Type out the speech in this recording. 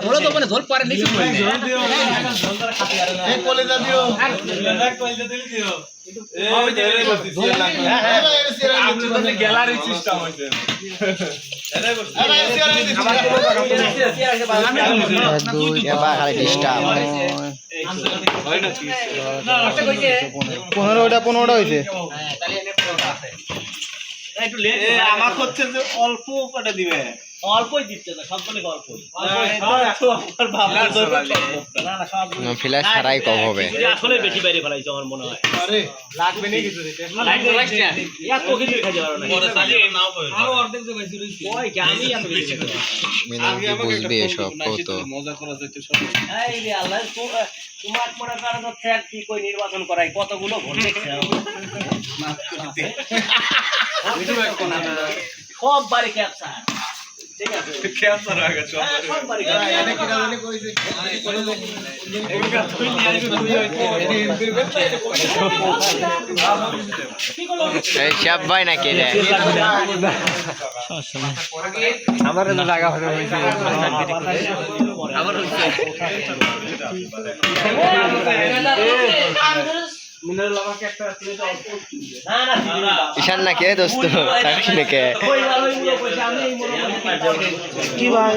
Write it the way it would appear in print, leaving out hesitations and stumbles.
थोड़ा तो मैंने झोल पारे नहीं सुन एक कॉलेज दियो গ্যালারি সিস্টেম হইছে পনেরোটা হয়েছে আমার হচ্ছে যে অল্প কটা দিবে অল্পই দিচ্ছে না সবগুলো অল্পই ফ্ল্যাশ ছাড়াই কম হবে আসলে বেশি বাইরে ফেলাইছে আমার মনে হয় আরে লাগবে নাকি কিছু এত কিছু খাইতে পারো না আরো অর্ধেক যে বেশি রইছে ওই আমি এত বেশি খাইতে মিনার কি বুঝবে এসব কত মজা করা যাইতে সব এই রে আল্লাহ তোমার মনে করো তো ফ্যাট কি কই নির্বাচন করাই কতগুলো ভোট দেখছে সব বাড়ি ক্যাপচার ঠিক আছে ক্যান্সার হয়ে গেছে সব বাড়ি এনে কিনা জানি কইছে এই সব ভাই নাকি রে আমার তো লাগা হয়ে হইছে আমার হচ্ছে মিনারেল আমাকে একটা প্লেট অল্প না ঈশান নাকি দোস্ত তাকে নাকি কই ভালোই মুলো কইছে আমি এই মুলো কি ভাই